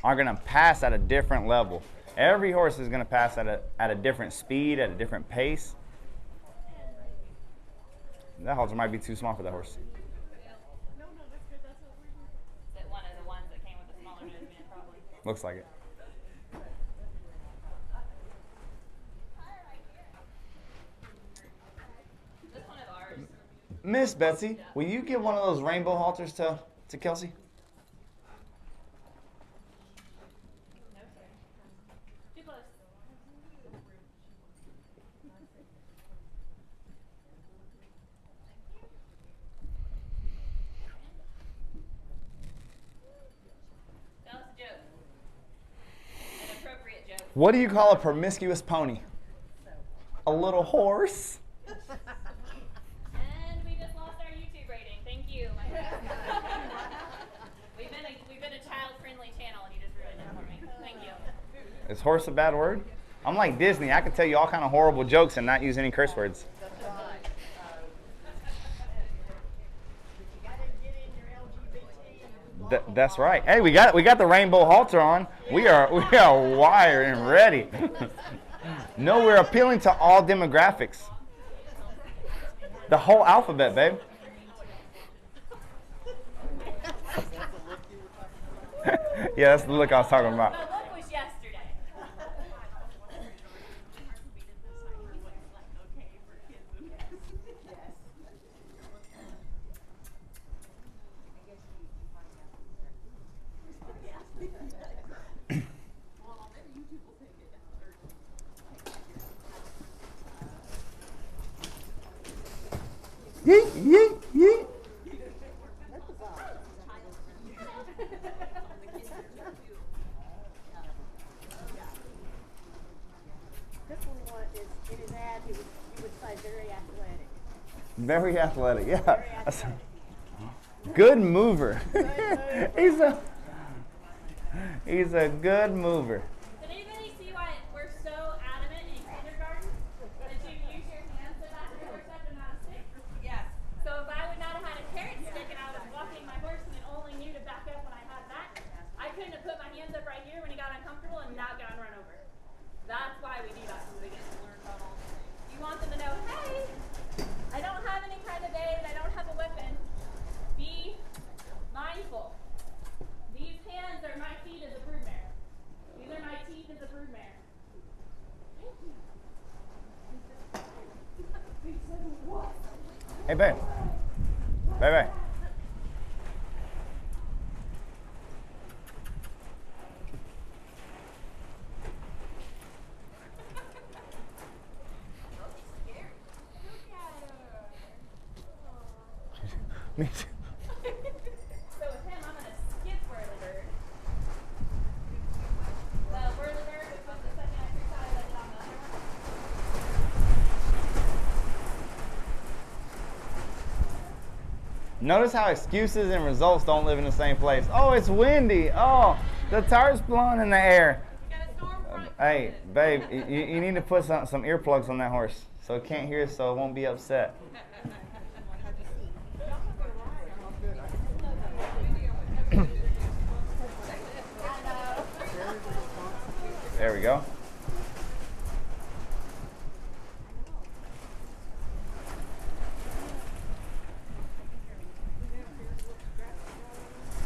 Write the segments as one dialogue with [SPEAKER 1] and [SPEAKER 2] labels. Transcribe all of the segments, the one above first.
[SPEAKER 1] are going to pass at a different level. Every horse is going to pass at a different speed, at a different pace. That halter might be too small for that horse.
[SPEAKER 2] No, that's good. That's what we're doing. Is it one of the ones that came with the smaller nose man, probably?
[SPEAKER 1] Looks like it.
[SPEAKER 2] This one of ours.
[SPEAKER 1] Miss Betsy, will you give one of those rainbow halters to Kelsey?
[SPEAKER 2] No, sir. Too close. Tell us a joke. An appropriate joke.
[SPEAKER 1] What do you call a promiscuous pony? A little horse.
[SPEAKER 2] And we just lost our YouTube rating. Thank you, my friend. we've been a child-friendly channel, and you just ruined it for me. Thank you.
[SPEAKER 1] Is horse a bad word? I'm like Disney. I can tell you all kind of horrible jokes and not use any curse words. That's right. Hey, we got the rainbow halter on. We are wired and ready. No, we're appealing to all demographics. The whole alphabet, babe. Yeah, that's the look I was talking about.
[SPEAKER 2] The look was yesterday.
[SPEAKER 1] Yeet, yeet, yeet.
[SPEAKER 3] This one is, in his ad, he would say very athletic.
[SPEAKER 1] Very athletic, yeah.
[SPEAKER 3] Very athletic.
[SPEAKER 1] Good mover.
[SPEAKER 3] Good mover.
[SPEAKER 1] He's a good mover.
[SPEAKER 2] Did anybody see why we're so adamant in kindergarten that you use your hands to back your horse up and not a stick? Yes. So if I would not have had a carrot stick and I was walking my horse and it only knew to back up when I had that, I couldn't have put my hands up right here when he got uncomfortable and not gotten run over. That's why we do that from the beginning. You want them to know, hey, I don't have any kind of aid, I don't have a weapon. Be mindful. These hands are my feet as a broodmare. These are my teeth as a broodmare.
[SPEAKER 1] Hey, babe. Babe. Me too.
[SPEAKER 2] So with him, I'm going to skip Whirlybird. The Whirlybird, which was the second exercise I did on the other one.
[SPEAKER 1] Notice how excuses and results don't live in the same place. Oh, it's windy. Oh, the tire's blowing in the air.
[SPEAKER 2] We got a storm front.
[SPEAKER 1] Hey, babe, you need to put some earplugs on that horse so it can't hear, so it won't be upset. There we go.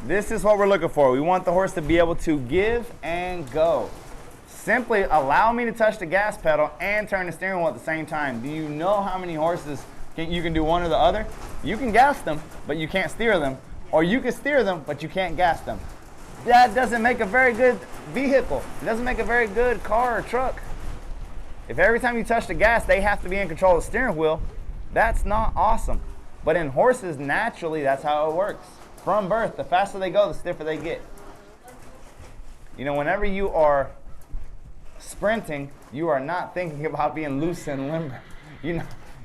[SPEAKER 1] This is what we're looking for. We want the horse to be able to give and go. Simply allow me to touch the gas pedal and turn the steering wheel at the same time. Do you know how many horses you can do one or the other? You can gas them, but you can't steer them. Or you can steer them, but you can't gas them. That doesn't make a very good vehicle. It doesn't make a very good car or truck. If every time you touch the gas, they have to be in control of the steering wheel, that's not awesome. But in horses, naturally, that's how it works. From birth, the faster they go, the stiffer they get. You know, whenever you are sprinting, you are not thinking about being loose and limber. You know,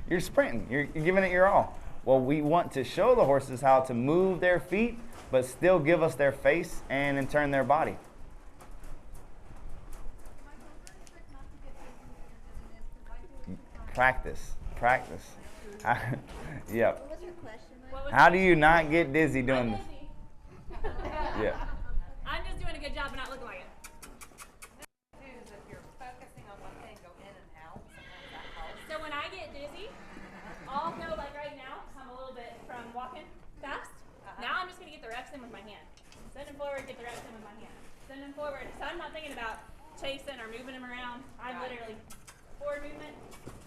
[SPEAKER 1] you're sprinting. You're giving it your all. Well, we want to show the horses how to move their feet, but still give us their face and in turn their body. Practice. Yeah.
[SPEAKER 3] What was your question?
[SPEAKER 1] How do you not get dizzy doing this? Yeah.
[SPEAKER 2] I'm just doing a good job but not looking like it.
[SPEAKER 4] Is if you're focusing on one thing, go in and out. Sometimes that helps.
[SPEAKER 2] So when I get dizzy, I'll go like right now, I'm a little bit from walking fast. Now I'm just gonna get the reps in with my hand. Send him forward, get the reps in with my hand. Send him forward. So I'm not thinking about chasing or moving him around. I'm literally forward movement,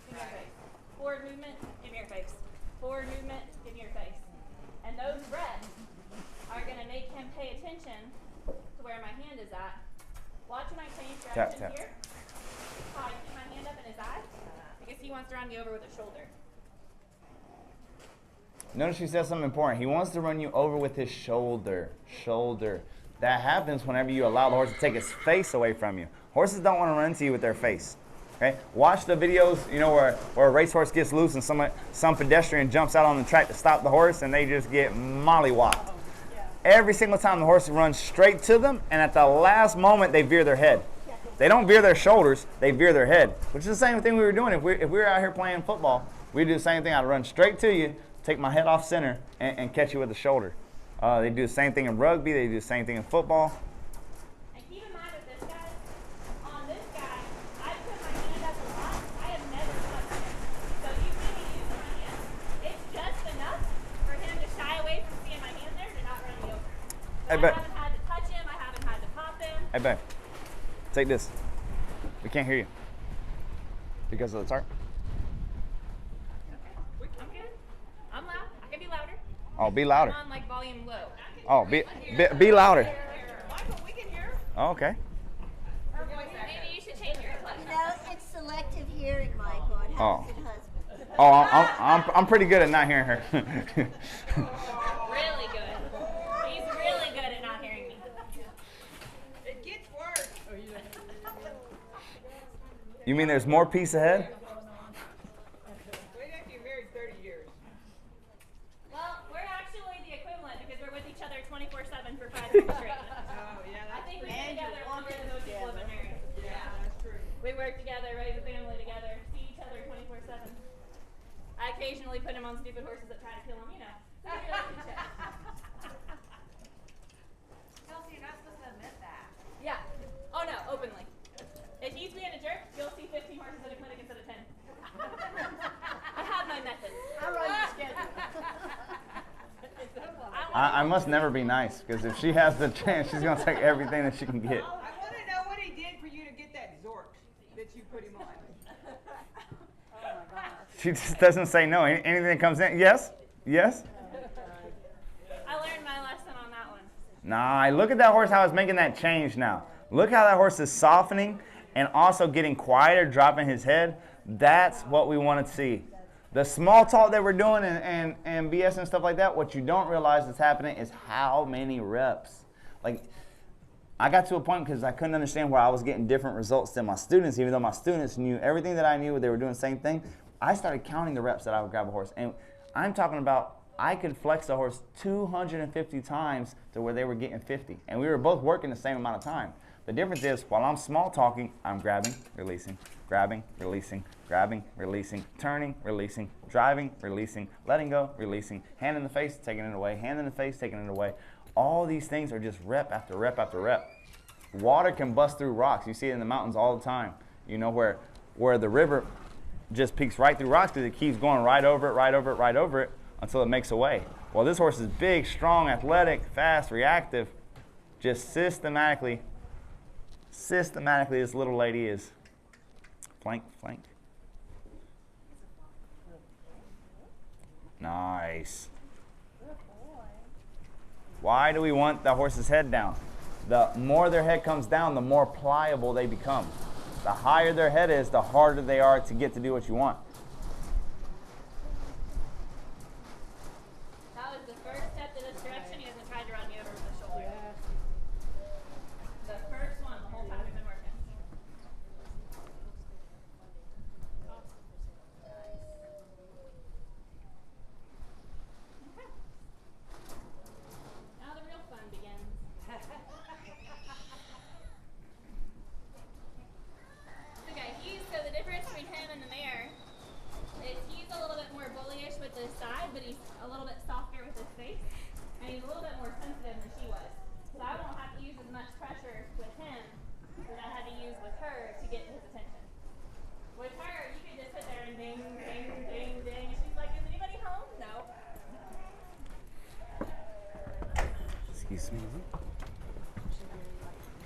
[SPEAKER 2] give me your face. Forward movement, give me your face. Forward movement, give me your face. And those reps are gonna make him pay attention to where my hand is at. Watch when I change direction here. How I keep my hand up in his eye. Because he wants to run me over with his shoulder.
[SPEAKER 1] Notice she says something important. He wants to run you over with his shoulder. Shoulder. That happens whenever you allow the horse to take his face away from you. Horses don't want to run to you with their face. Okay? Watch the videos, you know, where a racehorse gets loose and some pedestrian jumps out on the track to stop the horse and they just get mollywopped. Every single time the horse runs straight to them, and at the last moment they veer their head. They don't veer their shoulders, they veer their head, which is the same thing we were doing. If we were out here playing football, we'd do the same thing. I'd run straight to you, take my head off center, and catch you with the shoulder. They do the same thing in rugby, they do the same thing in football.
[SPEAKER 2] And keep in mind with this guy, on this guy, I put my hand up a lot. I have never touched him. So you see me using my hand. It's just enough for him to shy away from seeing my hand there to not run me over. So
[SPEAKER 1] Hey,
[SPEAKER 2] I
[SPEAKER 1] but-
[SPEAKER 2] haven't had to touch him, I haven't had to pop him.
[SPEAKER 1] Hey, babe, take this. We can't hear you because of the tarp.
[SPEAKER 2] I'm good. I'm loud. I can be louder.
[SPEAKER 1] Oh, be louder.
[SPEAKER 2] I'm on like volume low.
[SPEAKER 1] Oh, be louder.
[SPEAKER 4] Michael, we can hear.
[SPEAKER 1] Oh, okay.
[SPEAKER 2] Maybe you should change your clutch.
[SPEAKER 3] You know, it's selective hearing, Michael. It
[SPEAKER 1] Oh.
[SPEAKER 3] happens in husbands.
[SPEAKER 1] Oh, I'm pretty good at not hearing her.
[SPEAKER 2] Really good. He's really good at not hearing me.
[SPEAKER 4] It gets worse.
[SPEAKER 1] You mean there's more peace ahead?
[SPEAKER 4] Wait after you're married 30 years.
[SPEAKER 2] Well, we're actually the equivalent because we're with each other 24/7 for 5 years straight.
[SPEAKER 4] Oh, yeah,
[SPEAKER 2] I
[SPEAKER 4] that's
[SPEAKER 2] think we've
[SPEAKER 4] true.
[SPEAKER 2] been together longer than most people have been married.
[SPEAKER 4] Yeah, that's true.
[SPEAKER 2] We work together, raise a family together, see each other 24/7. I occasionally put him on stupid horses that try to kill him, you know.
[SPEAKER 4] Kelsey, you're not supposed to admit that.
[SPEAKER 2] Yeah. Oh no, openly. If he's being a jerk, you'll see 15 horses at a clinic instead of 10. I have my methods.
[SPEAKER 3] I run the schedule.
[SPEAKER 1] I must never be nice because if she has the chance, she's gonna take everything that she can get.
[SPEAKER 4] I want to know what he did for you to get that Zork that you put him on.
[SPEAKER 3] Oh my gosh.
[SPEAKER 1] She just doesn't say no. Anything that comes in, yes, yes.
[SPEAKER 2] I learned my lesson on that one.
[SPEAKER 1] Nah, look at that horse, how it's making that change now. Look how that horse is softening and also getting quieter, dropping his head. That's what we want to see. The small talk that we're doing and BS and stuff like that, what you don't realize is happening is how many reps. Like, I got to a point because I couldn't understand where I was getting different results than my students, even though my students knew everything that I knew, they were doing the same thing. I started counting the reps that I would grab a horse. And I'm talking about I could flex a horse 250 times to where they were getting 50. And we were both working the same amount of time. The difference is, while I'm small talking, I'm grabbing, releasing, grabbing, releasing, grabbing, releasing, turning, releasing, driving, releasing, letting go, releasing, hand in the face, taking it away, hand in the face, taking it away. All these things are just rep after rep after rep. Water can bust through rocks. You see it in the mountains all the time. You know, where the river just peeks right through rocks because it keeps going right over it, right over it, right over it until it makes a way. Well, this horse is big, strong, athletic, fast, reactive. Just systematically, this little lady is flank, flank. Nice. Why do we want the horse's head down? The more their head comes down, the more pliable they become. The higher their head is, the harder they are to get to do what you want.
[SPEAKER 2] That was the first step to this direction. He hasn't tried to run me over with his shoulder. The first one, the whole time we've been working. Okay. Now the real fun begins. Okay, so the difference between him and the mare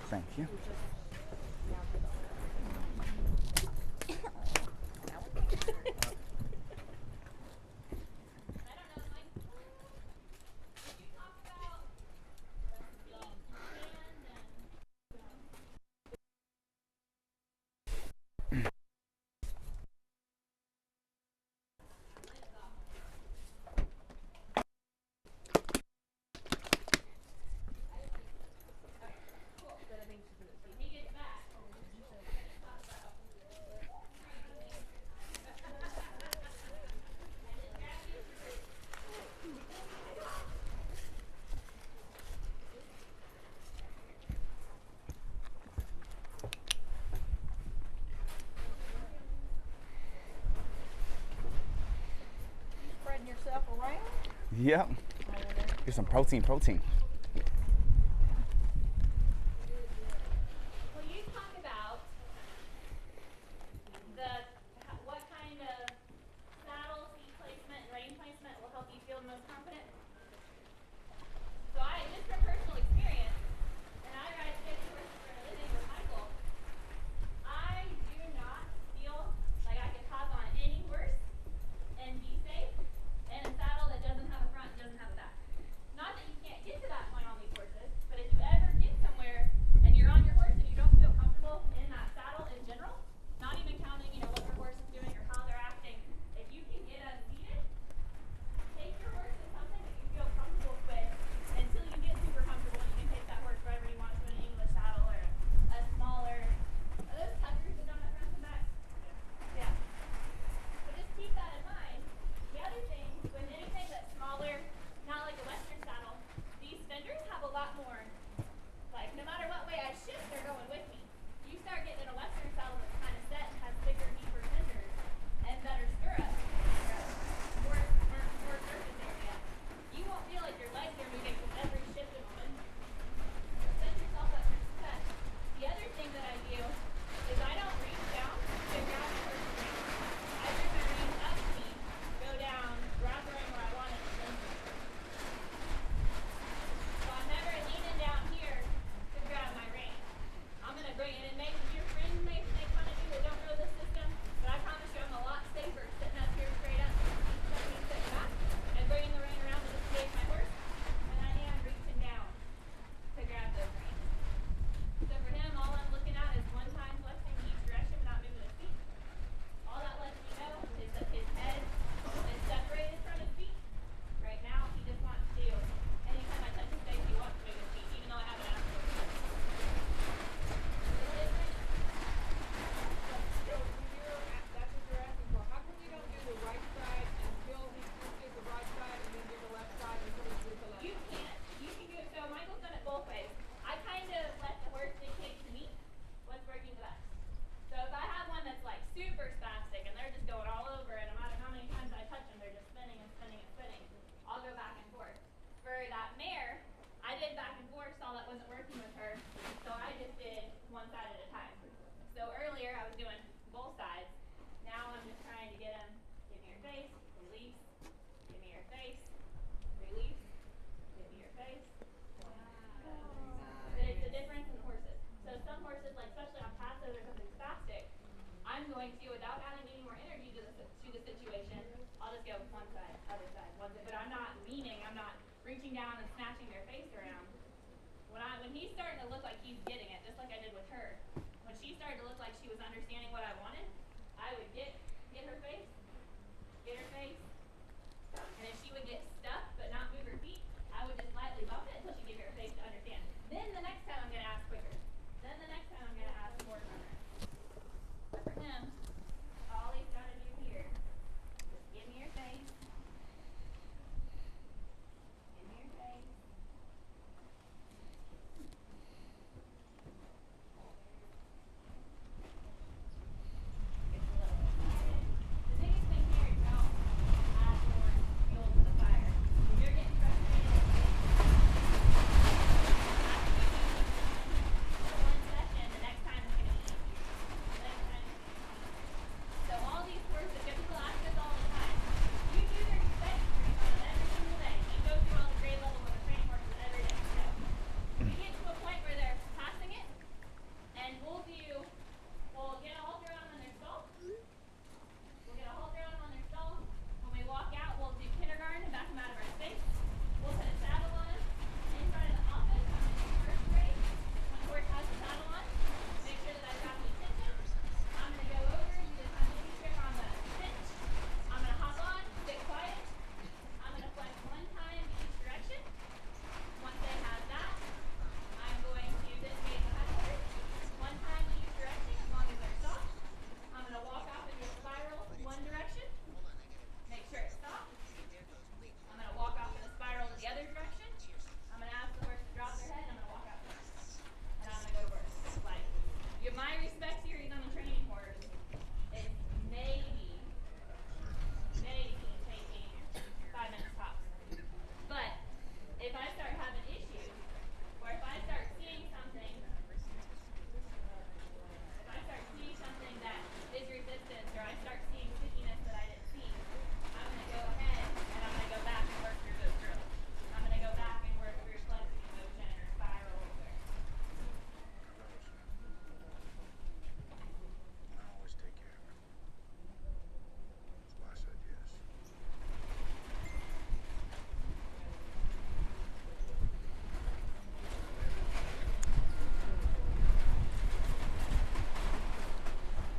[SPEAKER 1] Thank you.
[SPEAKER 4] Spreading yourself around.
[SPEAKER 1] Yep. Get some protein.
[SPEAKER 2] Well, you talk about what kind of saddle, seat placement, and rein placement will help you feel the most confident. So just from personal experience, and I ride six horses for a living with Michael, I do not feel like I could hop on any horse and be safe in a saddle that doesn't have a front, doesn't have a back. Not that you can't get to that point on these horses, but if you ever get somewhere and you're on your horse and you don't feel comfortable in that saddle in general, not even counting, what your horse is doing or how they're acting, if you can get unseated, take your horse to something that you feel comfortable with until you get super comfortable and you can take that horse wherever you want to in an English saddle or a smaller, are those tuckers that don't have front and back? Yeah. So just keep that in mind. The other thing, with anything that's smaller, not like a Western saddle, these fenders have a lot more, like no matter what way I shift, they're going with me. You start getting in a Western saddle that's kind of set and has bigger, deeper fenders and better stirrups, more surface area. You won't feel like your legs are moving with every shift of one. Set yourself up for success. The other thing that I do is I don't reach down to grab the horse's rein. I bring my reins up to me, go down, grab the rein where I want it, and then so I'm never leaning down here to grab my rein. I'm gonna bring it in. Your friends may make fun of you that don't know this system, but I promise you I'm a lot safer sitting up here straight up, sitting back, and bringing the rein around to disengage my horse than I am reaching down to grab those reins. So for him, all I'm looking at is one time flexing in each direction without moving his feet. All that lets me know is that his head is separated from his feet. Right now, he just wants to, anytime I touch his face, he wants to move his feet, even though I haven't asked him to. It's different.
[SPEAKER 4] So that's what you're asking for. How come you don't do the right side until he switches the right side and then do the left side until he switches the left
[SPEAKER 2] You
[SPEAKER 4] side?
[SPEAKER 2] can't. You can do it. So Michael's done it both ways. I kind of let the horse dictate to me what's working the best. So if I have one that's like super spastic and they're just going all over, and no matter how many times I touch them, they're just spinning and spinning and spinning, I'll go back and forth. For that mare, I did back and forth, saw that wasn't working with her, so I just did one side at a time. So earlier I was doing both sides. Now I'm just trying to get him, give me your face, release, give me your face, release, give me your face. But it's the difference in horses. So some horses, like especially on passive or something spastic, I'm going to, without adding any more energy to the situation, I'll just go one side, other side, one side. But I'm not leaning, I'm not reaching down and snatching their face around. When he's starting to look like he's getting it, just like I did with her, when she started to look like she was understanding what I wanted, I would get her face, and if she would get stuck but not move her feet, I would just lightly bump it until she gave her face to understand. Then the next time I'm going to ask quicker. Then the next time I'm going to ask more from her. But for him, all he's got to do here is give me your face. Give me your face. It's a little excited. The biggest thing here is don't add more fuel to the fire.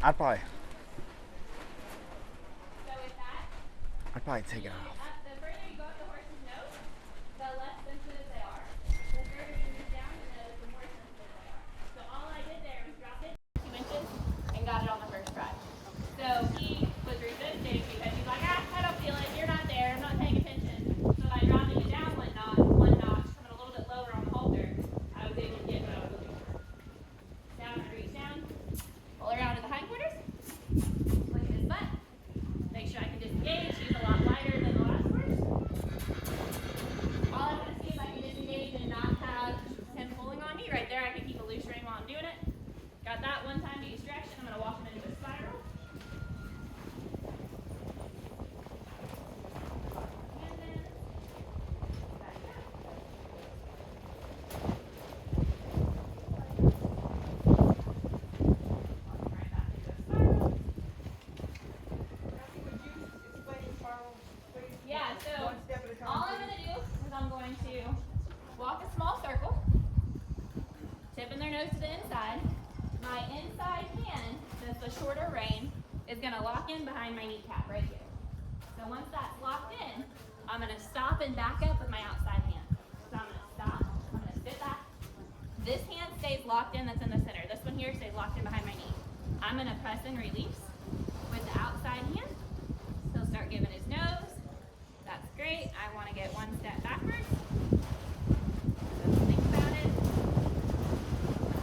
[SPEAKER 1] I'd probably
[SPEAKER 2] So with that,
[SPEAKER 1] take it off.
[SPEAKER 2] the further you go up the horse's nose, the less sensitive they are. The further you move down the nose, the more sensitive they are. So all I did there was drop it 2 inches and got it on the first try. So he was resisting because he's like, I don't feel it. You're not there. I'm not paying attention. So by dropping it down one notch, coming a little bit lower on the halter, I was able to get what I was looking for. Now I'm going to reach down, pull around to the hindquarters, look at his butt, make sure I can disengage. He's a lot lighter than the last horse. All I want to see if I can disengage and not have him pulling on me. Right there, I can keep a loose rein while I'm doing it. Got that one time to use stretch, and I'm going to walk him into a spiral. And then back down. Walk right back into a spiral.
[SPEAKER 4] Would you explain spiral, please?
[SPEAKER 2] Yeah, so
[SPEAKER 4] One step at a time.
[SPEAKER 2] all I'm going to do is I'm going to walk a small circle, tipping their nose to the inside. My inside hand, that's the shorter rein, is going to lock in behind my kneecap right here. So once that's locked in, I'm going to stop and back up with my outside hand. So I'm going to stop, I'm going to sit back. This hand stays locked in, that's in the center. This one here stays locked in behind my knee. I'm going to press and release with the outside hand. He'll start giving his nose. That's great. I want to get one step backwards. Don't think about it.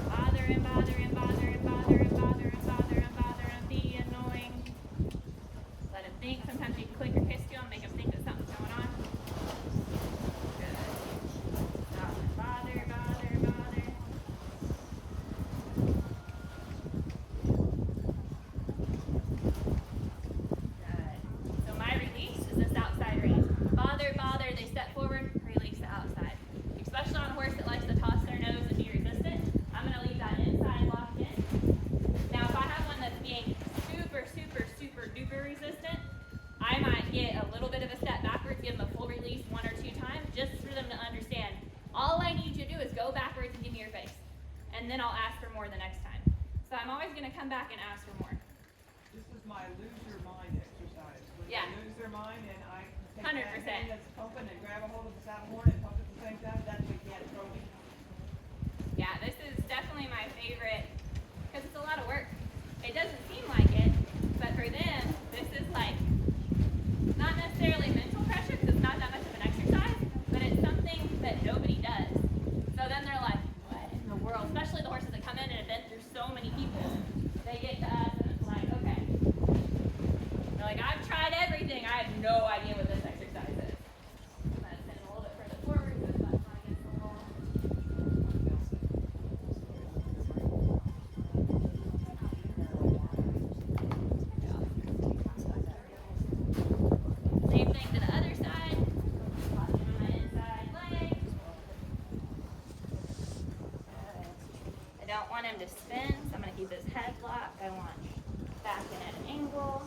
[SPEAKER 2] Bother and bother and bother and bother and bother and bother and bother and be annoying. Let him think. Sometimes you can click or kiss to him, make him think that something's going on. Good. Stop and bother, bother, bother. Good. So my release is this outside rein. Bother, bother, they step forward, release the outside. Especially on a horse that likes to toss their nose and be resistant, I'm going to leave that inside locked in. Now if I have one that's being super, super, super duper resistant, I might get a little bit of a step backwards, give them a full release 1 or 2 times, just for them to understand. All I need you to do is go backwards and give me your face. And then I'll ask for more the next time. So I'm always going to come back and ask for more.
[SPEAKER 4] This is my lose your mind exercise. When
[SPEAKER 2] Yeah.
[SPEAKER 4] they lose their mind and I take
[SPEAKER 2] 100%.
[SPEAKER 4] that hand that's pumping and grab a hold of the saddle horn and pump at the same time, that's what can't throw me.
[SPEAKER 2] Yeah, this is definitely my favorite because it's a lot of work. It doesn't seem like it, but for them, this is like not necessarily mental pressure because it's not that much of an exercise, but it's something that nobody does. So then they're like, what in the world? Especially the horses that come in and have been through so many people. They get to us and it's like, okay. They're like, I've tried everything. I have no idea what this exercise is. I'm going to send a little bit further forward so the butt's not against the wall. Same thing to the other side. Locking on my inside leg. I don't want him to spin, so I'm going to keep his head locked. I want back in at an angle.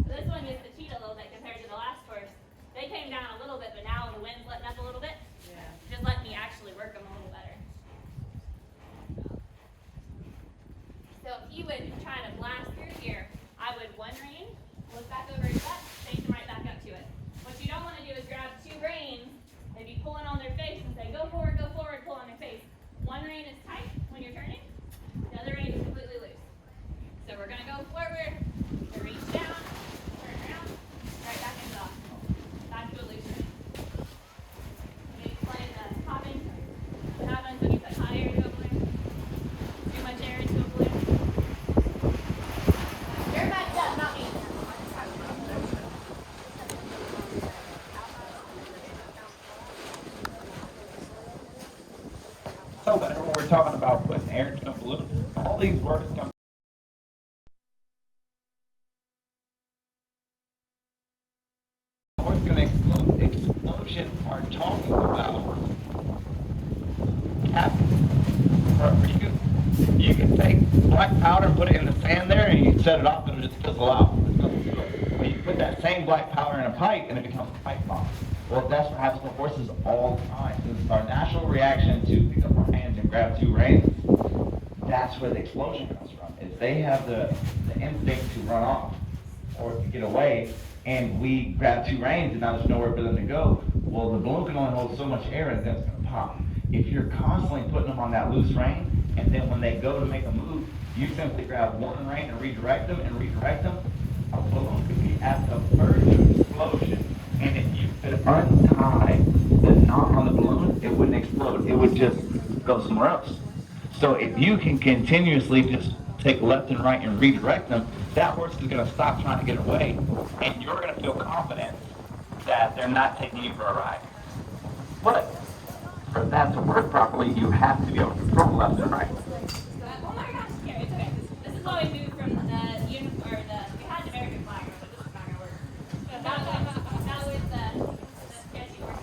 [SPEAKER 2] This one gets to cheat a little bit compared to the last horse. They came down a little bit, but now the wind's letting up a little bit.
[SPEAKER 4] Yeah.
[SPEAKER 2] Just letting me actually work them a little better. So if he would try to blast through here, I would one rein, look back over his butt, face him right back up to it. What you don't want to do is grab 2 reins, they'd be pulling on their face and say, go forward, pull on their face. One rein is tight when you're turning, the other rein is completely loose. So we're going to go forward, reach down, turn around, right back into the obstacle. Back to a loose rein. Let me explain the popping. What happens when you put hot air into a balloon? Too much air into a balloon. You're backed up, not me.
[SPEAKER 5] So whenever we're talking about putting air into a balloon, all these words come explosion are talking about you can take black powder and put it in the sand there and you set it off and it'll just fizzle out. But you put that same black powder in a pipe and it becomes a pipe bomb. Well, that's what happens with horses all the time. This is our natural reaction to pick up our hands and grab two reins. That's where the explosion comes from. Is they have the instinct to run off or to get away, and we grab two reins and now there's nowhere for them to go. Well, the balloon can only hold so much air and then it's going to pop. If you're constantly putting them on that loose rein, and then when they go to make a move, you simply grab one rein and redirect them, a balloon could be at the verge of explosion. And if you could untie the knot on the balloon, it wouldn't explode. It would just go somewhere else. So if you can continuously just take left and right and redirect them, that horse is going to stop trying to get away, and you're going to feel confident that they're not taking you for a ride. But for that to work properly, you have to be able to control left and right.
[SPEAKER 2] Oh my gosh, yeah, it's okay. This is why we moved from the uniform, we had an American flag, but this is not going to work. So not with the sketchy work.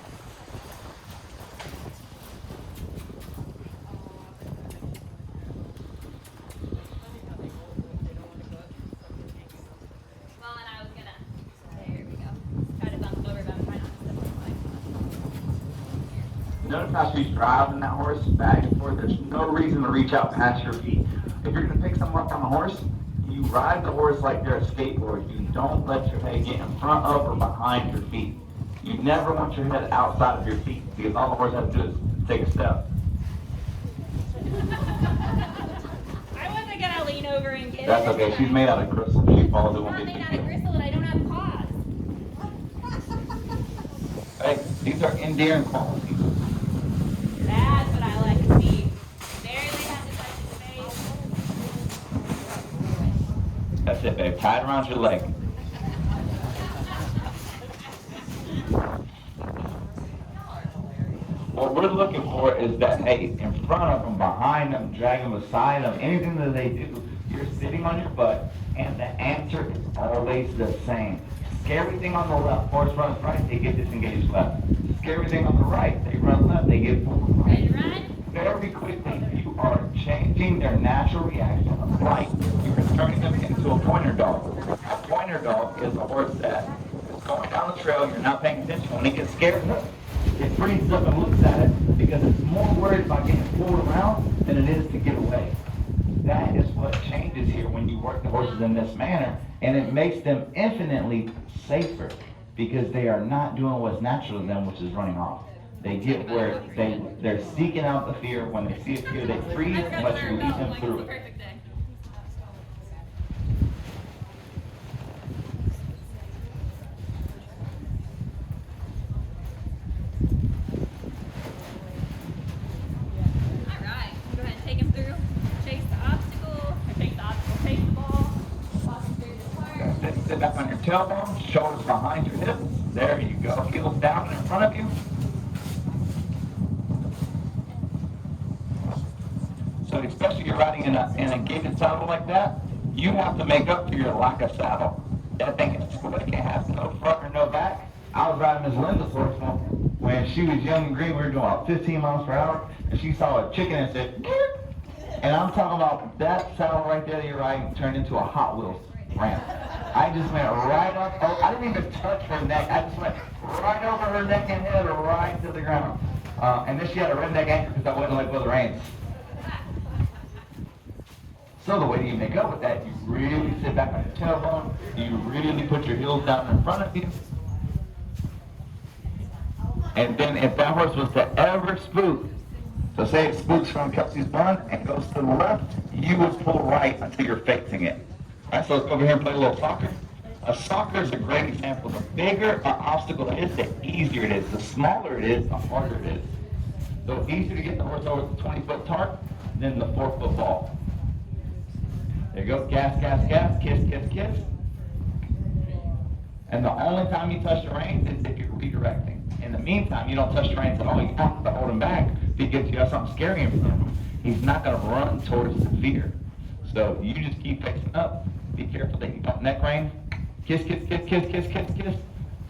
[SPEAKER 2] Well, and I was going to, there we go. Try to bump over, but I'm trying not to step on the flag.
[SPEAKER 5] Notice how she's driving that horse back and forth. There's no reason to reach out past your feet. If you're going to pick someone up on a horse, you ride the horse like they're a skateboard. You don't let your head get in front of or behind your feet. You never want your head outside of your feet because all the horse has to do is take a step.
[SPEAKER 2] I wasn't going to lean over and get
[SPEAKER 5] That's
[SPEAKER 2] it.
[SPEAKER 5] okay. She's made out of crystal. She falls in
[SPEAKER 2] I'm
[SPEAKER 5] one
[SPEAKER 2] not
[SPEAKER 5] big
[SPEAKER 2] made out of gristle and I don't have paws.
[SPEAKER 5] Hey, these are endearing qualities.
[SPEAKER 2] That's what I like to see. Barely have to touch his face.
[SPEAKER 5] That's it, babe. Tie it around your leg. What we're looking for is that, hey, in front of them, behind them, drag them beside them, anything that they do, you're sitting on your butt, and the answer is always the same. Scare everything on the left, horse runs right, they get disengaged left. Scare everything on the right, they run left, they get forward right.
[SPEAKER 2] Ready to run?
[SPEAKER 5] Very quickly, you are changing their natural reaction of flight. You're turning them into a pointer dog. A pointer dog is a horse that is going down the trail, you're not paying attention. When he gets scared, it freezes up and looks at it because it's more worried about getting pulled around than it is to get away. That is what changes here when you work the horses in this manner, and it makes them infinitely safer because they are not doing what's natural to them, which is running off. They get where they're seeking out the fear. When they see a fear, they freeze and let you lead them through it.
[SPEAKER 2] Perfect day. All right, go ahead and take him through. Chase the obstacle, chase the ball, walk him through the park.
[SPEAKER 5] Sit up on your tailbone, shoulders behind your hips. There you go. Heels down and in front of you. So especially if you're riding in a gated saddle like that, you have to make up for your lack of saddle. That thing is slick. It has no front or no back. I was riding Miss Linda's horse when she was young and green. We were doing about 15 miles per hour, and she saw a chicken and said, "Gear." And I'm talking about that saddle right there that you're riding turned into a Hot Wheels ramp. I just went right up. Oh, I didn't even touch her neck. I just went right over her neck and head right to the ground. And then she had a redneck anchor because I wouldn't let go of the reins. So the way you make up with that, you really sit back on your tailbone, you really put your heels down in front of you. And then if that horse was to ever spook, so say it spooks from Kelsey's bun and goes to the left, you would pull right until you're facing it. All right, so let's go over here and play a little soccer. A soccer is a great example. The bigger an obstacle is, the easier it is. The smaller it is, the harder it is. So it's easier to get the horse over the 20-foot tarp than the 4-foot ball. There you go, gas, gas, gas, kiss, kiss, kiss. And the only time you touch the reins is if you're redirecting. In the meantime, you don't touch the reins at all. You have to hold him back because you have something scary in front of him. He's not going to run towards the fear. So you just keep picking up. Be careful that you don't neck rein. Kiss, kiss, kiss, kiss, kiss, kiss, kiss.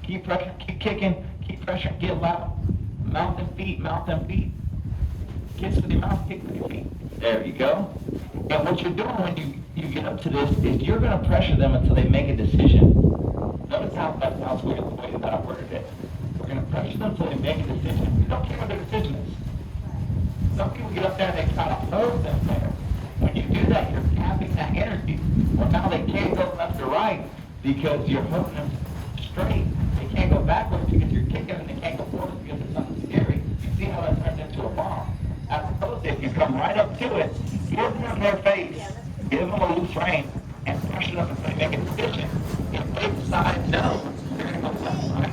[SPEAKER 5] Keep pressure, keep kicking, keep pressuring, get loud. Mouth and feet, mouth and feet. Kiss with your mouth, kick with your feet. There you go. And what you're doing when you get up to this is you're going to pressure them until they make a decision. Notice how that sounds weird the way that I worded it. We're going to pressure them until they make a decision. We don't care what their decision is. Some people get up there and they try to hold them there. When you do that, you're tapping that energy. Well, now they can't go left or right because you're holding them straight. They can't go backwards because you're kicking them. They can't go forward because it's something scary. You see how that turns into a bomb. As opposed to if you come right up to it, give them their face, give them a loose rein, and pressure them until they make a decision. If they decide no, they're going to go left side.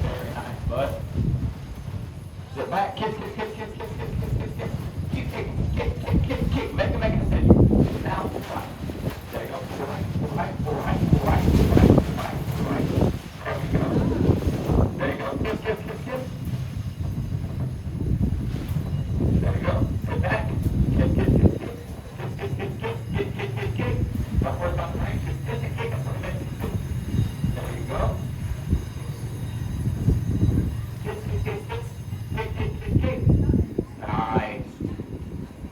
[SPEAKER 5] Very nice, bud. Sit back, kick. Keep kicking, kick. Make a decision. Now, right. There you go. Right. There we go. There you go. Kick. There you go. Sit back. Kick. Don't worry about the range. Just kick until they make a decision. There you go. Kick. Nice.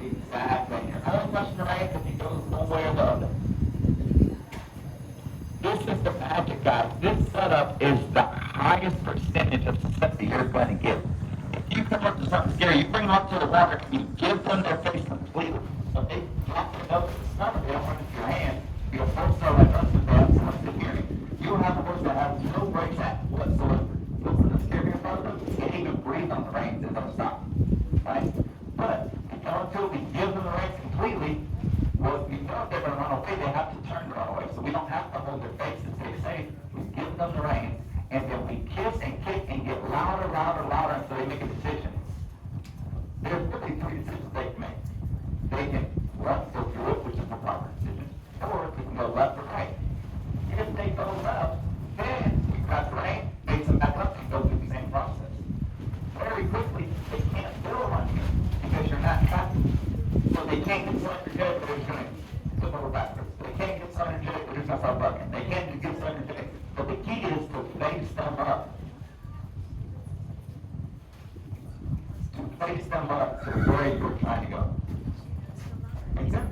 [SPEAKER 5] Exactly. You're only pressing the reins if he goes one way or the other. This is the magic, guys. This setup is the highest percentage of success that you're going to get. If you come up to something scary, you bring them up to the water, and you give them their face completely. So if they drop their nose to the stomach, they don't run into your hand. You'll force them like us if they have someone to hearing. You'll have a horse that has no brakes at whatsoever. Listen to the scary part of them. You can't even breathe on the reins. It don't stop. Right? But until we give them the reins completely, well, if they're going to run away, they have to turn to run away. So we don't have to hold their face and stay safe. We give them the reins, and then we kiss and kick and get louder until they make a decision. There's really 3 decisions they can make. They can run or do it, which is the proper decision, or they can go left or right. If they go left, then we grab the rein, make them back up, and go through the same process. Very quickly, they can't build on you because you're not trapped. So they can't get so energetic that they're just going to flip over backwards. They can't get so energetic that they're just going to start bucking. They can't get so energetic. But the key is to face them up. To face them up to where you're trying to go. Make sense?